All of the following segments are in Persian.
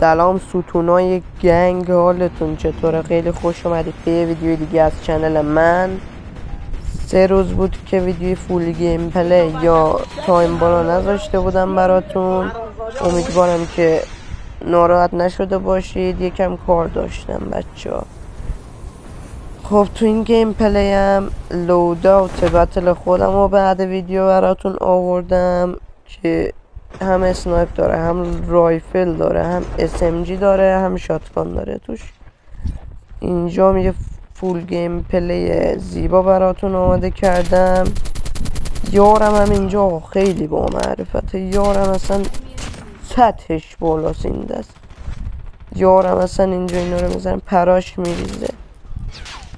سلام ستونای گنگ، حالتون چطوره؟ خیلی خوش اومدید به یه ویدیو دیگه از چنل من. 3 روز بود که ویدیو فول گیم پلی یا تایم بالا نذاشته بودم براتون. امیدوارم که ناراحت نشده باشید، یکم کار داشتم بچه ها. خب تو این گیم پلی هم لوداوت بتل خودم رو بعد ویدیو براتون آوردم که هم اسنایپ داره، هم رایفل داره، هم SMG داره، هم شاتگان داره توش. اینجا یه فول گیم پلی زیبا براتون آماده کردم. یارم هم اینجا خیلی با معرفته، یارم اصلا سطحش بالاست این دست. یارم اصلا اینجا اینا رو میزنم پراش میریزه،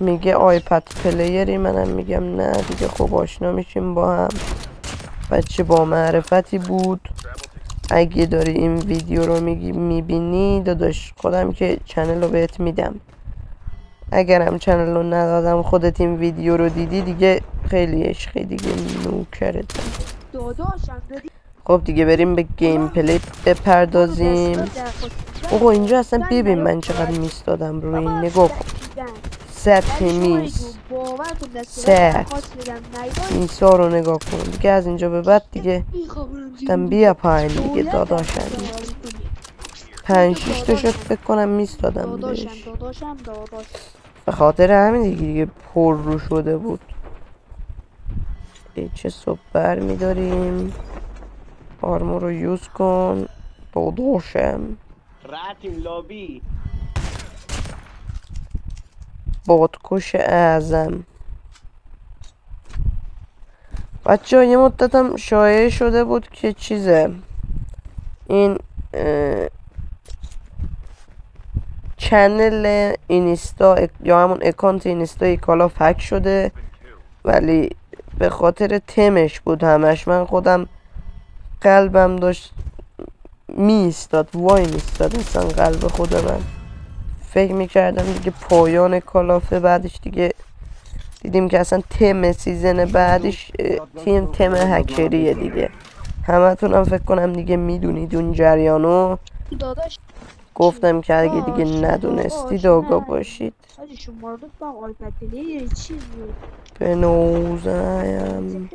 میگه آیپد پلیری، منم میگم نه دیگه. خب آشنا میشیم با هم. بچه با معرفتی بود. اگه داری این ویدیو رو میبینی داداش، خودم که چنل رو بهت میدم. اگرم چنل رو ندادم خودت این ویدیو رو دیدی دیگه خیلی عشقی دیگه، نوکرت. خب دیگه بریم به گیم پلی بپردازیم. اوه اینجا اصلا ببین من چقدر میستادم روی این، نگاه کن. سطح میز، سطح میسا رو نگاه کن دیگه. از اینجا به بعد دیگه گفتم بیا پایین دیگه داداشم. 5-6 تا شد فکر کنم میستادم بهش، به خاطر همین دیگه پر رو شده بود. چه صبح بر میداریم، آرمو رو یوز کن داداشم. بادکش اعظم. بچه ها یه مدت هم شایع شده بود که چیزه این چنل اینستا یا همون اکانت اینستا کالا هک شده، ولی به خاطر تمش بود همش. من خودم قلبم داشت میستاد، وای میستاد اصلا قلب خود من. فکر میکردم دیگه پایان کالافه، بعدش دیگه دیدیم که اصلا تم سیزن بعدش تم هکریه دیگه. همتون هم فکر کنم دیگه میدونید اون جریانو. گفتم که اگه دیگه ندونستید آگاه باشید. به نوزم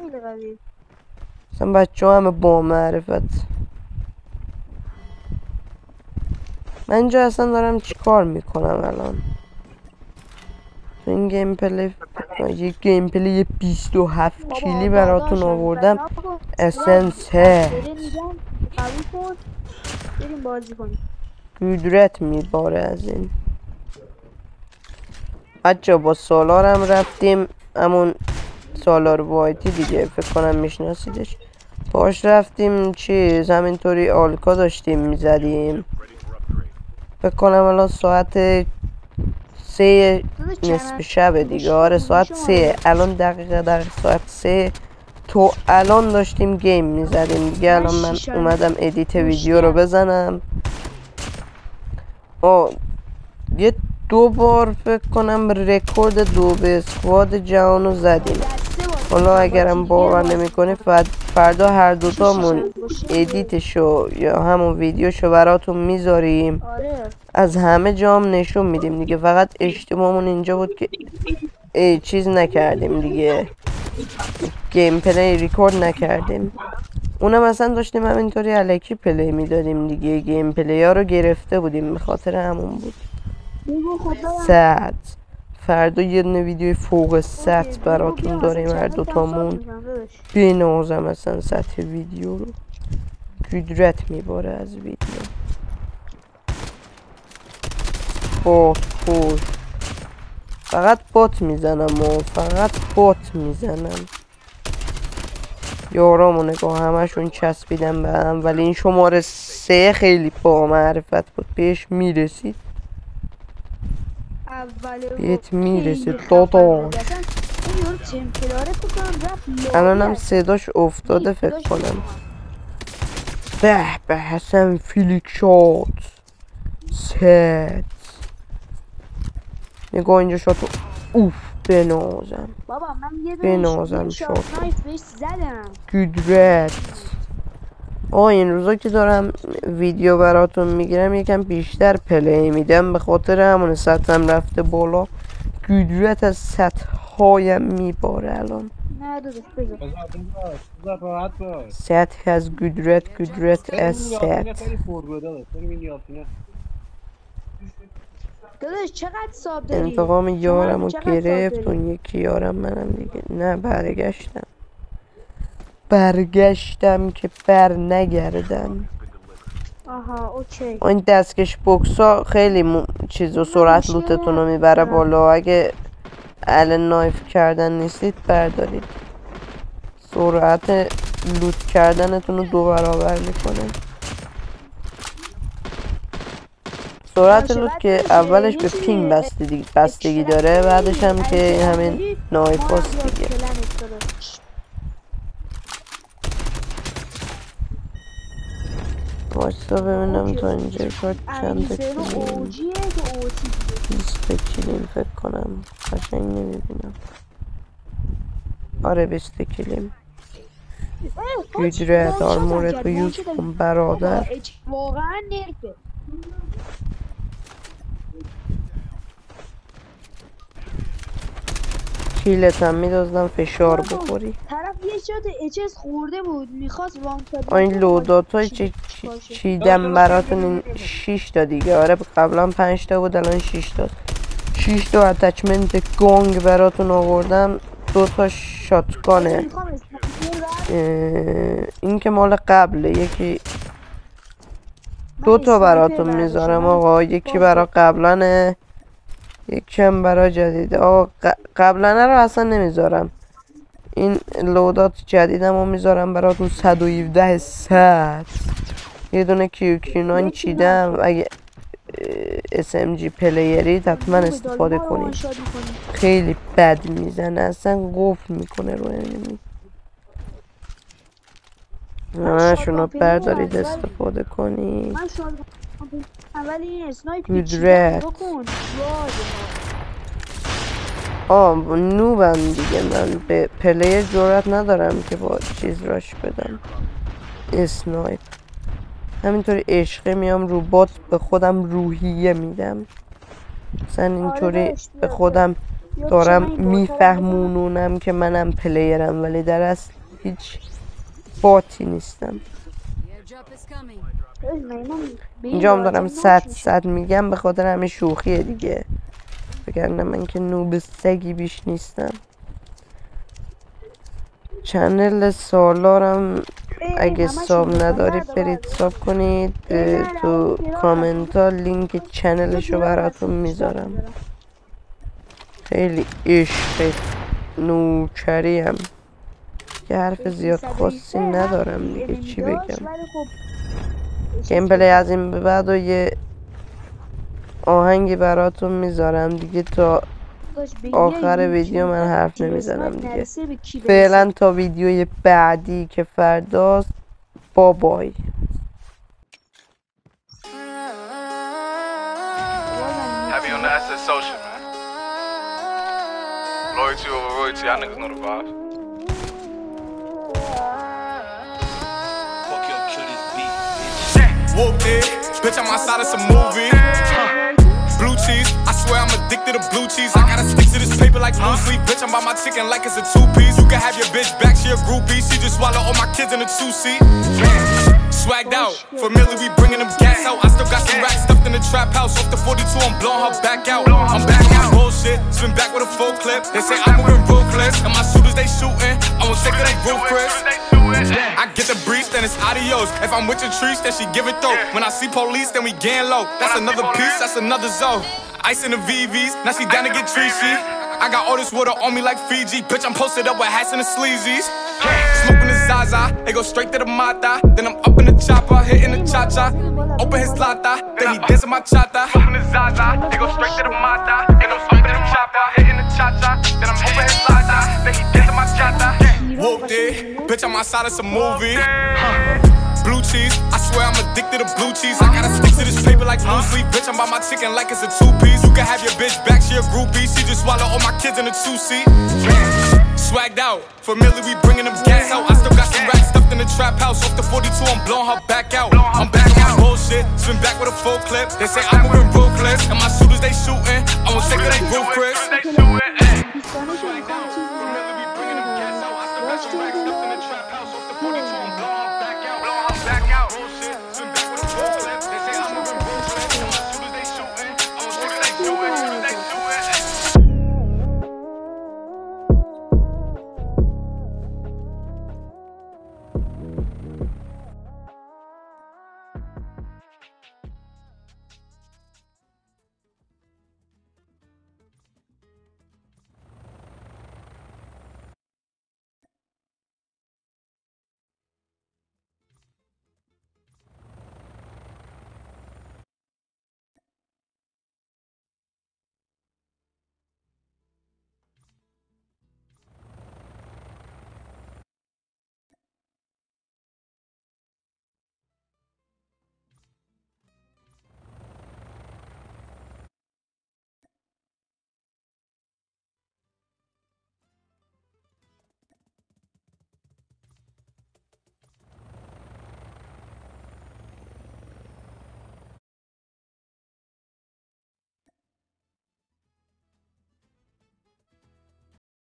اصلا بچه ها همه با معرفت. من اینجا اصلا دارم چی کار میکنم الان تو این گیم پلی؟ یه گیم پلی 27 کیلی براتون آوردم. اسنس قدرت میباره از این. بچه با سالارم رفتیم، همون سالار وایتی دیگه فکر کنم میشناسیدش. باش رفتیم چیز همینطوری آلکا داشتیم میزدیم. فکر کنم الان ساعت 3 نصف شب دیگه. آره ساعت 3 الان، دقیقه در ساعت 3 تو الان داشتیم گیم میزدیم دیگه. الان من اومدم ادیت ویدیو رو بزنم. یه 2 بار فکر کنم رکورد 2 به اسکواد جهان رو زدیم. حالا اگرم باور نمیکنی فردا هر دوتامون ادیتشو یا همون ویدیوشو براتون میذاریم. از همه جام نشون میدیم دیگه. فقط اشتباهمون اینجا بود که چیز نکردیم دیگه، گیم پلی ریکورد نکردیم. اونم اصلا داشتیم همینطوری الکی پلی میدادیم دیگه. گیم پلی ها رو گرفته بودیم، به خاطر همون بود. فردا یه دونه ویدیو فوق 100 براتون داریم هر دوتامون. بینازم اصلا سطح ویدیو رو، قدرت میباره از ویدیو. فقط بات میزنم فقط بات میزنم. یارامو نگاه همشون چسبیدن به هم، ولی این شماره 3 خیلی با معرفت بود، بهش میرسید. بهت میرسید داداش. الانم صداش افتاده فکر کنم. به حسن فلیک شات ست. نگاه اینجا شاتو. اوف بنازم بنازم شات. قدرت این روزا که دارم ویدیو براتون میگیرم یکم بیشتر پلی میدم، به خاطر همون سطحم رفته بالا. قدرت از سطح هایم میباره الان. نه داداش بذار راحت باش. سطح از قدرت از سطح. داداش چقدر ساب داری؟ انتقام یارم رو گرفت اون یکی یارم منم دیگه. نه برگشتم که بر نگردم. آها اوکی. این دستکش بوکس ها خیلی چیز و سرعت لوتتون رو میبره بالا. اگه الان نایف کردن نیستید بردارید، سرعت لوت کردنتون رو 2 برابر میکنه. سرعت لوت که اولش به پینگ بستگی داره، بعدش هم که همین نایف هاست دیگه. واستا ببینم تا اینجا کار چند کلیم. 20 کلیم فکر کنم، قشنگ نمیبینم. آره 20 کلیم. قدرت آرمورت رو یوز کن برادر. واقعا نرفه. کیلت هم میدازدم فشار بخوری. طرف یه شات اچس خورده بود میخواست وان شات. این لودات های چیدم براتون این 6 تا دیگه. آره قبلا 5 تا بود الان 6 تا. 6 تا اتچمنت گونگ براتون آوردم. 2 تا شاتگانه. این که مال قبله. یکی 2 تا براتون میذارم آقا. یکی برا قبلانه، یکی هم برا جدیده. آقا قبلانه رو اصلا نمیذارم. این لودات جدیدم رو میذارم براتون. 117 ساعت یه دونه کیو 9 چیدم. اگه SMG پلیرید حتما استفاده کنید. خیلی بد میزنه، اصلا قفل میکنه رو انمی. شونو بردارید استفاده کنید. قدرت نوبم دیگه. من به پلیر جرات ندارم که با چیز راش بدم. اسنایپ همینطوری عشقه میام رو بات به خودم روحیه میدم. مثلا اینطوری به خودم دارم میفهمونونم که منم پلیرم، ولی در اصل هیچ باتی نیستم. اینجا هم دارم 100 میگم به خاطر همه شوخیه دیگه، بگرنه من که نوب سگی بیش نیستم. چنل سالارم اگه ساب ندارید برید ساب کنید. تو کامنت ها لینک چنلشو براتون میذارم. خیلی عشق نوکریم که حرف زیاد خاصی ندارم دیگه. چی بگم؟ گیم پلی از این به بعد و یه آهنگی براتون میذارم دیگه. تا آخر ویدیو من حرف نمیزنم دیگه. فعلا تا ویدیوی بعدی که فرداست. بابای. Happy on the asset social, man. Loyalty over royalty, y'all niggas know the vibes. Fuck your kill this beat, bitch. Whooped it, bitch, I'm outside of some movie. Blue cheese, I swear I'm addicted to blue cheese. I gotta stick to this paper like blue sleep. Bitch, I'm by my chicken like it's a 2-piece. You can have your bitch back, she a groupie. She just swallow all my kids in a 2-seat. Swagged out, familiar, we bringing them gas out. I still got some racks stuffed in the trap house. Off the 42, I'm blowing her back out. I'm back out, bullshit, spin back with a full clip. They say I'm moving ruthless, and my shooters they shooting. I won't take it, they roof Chris. I get the breeze, then it's adios. If I'm with your trees, then she give it though. When I see police, then we gang low. That's another piece, that's another zone. Ice in the VVs, now she down to get treachy. I got all this water on me like Fiji. Bitch, I'm posted up with hats and the sleazies. Smoking the Zaza, it go straight to the Mata. Then I'm up in the chopper, hitting the cha-cha. Open his lata, then he dancing my chata. Smoking the Zaza, it go straight to the Mata. Then I'm up in the chopper, hitting the cha-cha. Then I'm open his lata, then he dancing my chata. Whooped it, bitch, I'm outside of some movie. Blue cheese, I swear I'm addicted to blue cheese. I gotta stick to this paper like blue sleep. Bitch, I'm by my chicken like it's a 2-piece. You can have your bitch back, she a groupie. She just swallow all my kids in a 2-seat. Swagged out, familiar, we bringing them gas out. I still got some racks stuffed in the the trap house. Off the 42, I'm blowing her back out. I'm back on my bullshit, spin back with a full clip. They say I'm moving ruthless, and my shooters they shooting. I won't take it, they roof Chris. دوستانشون میخوام چیز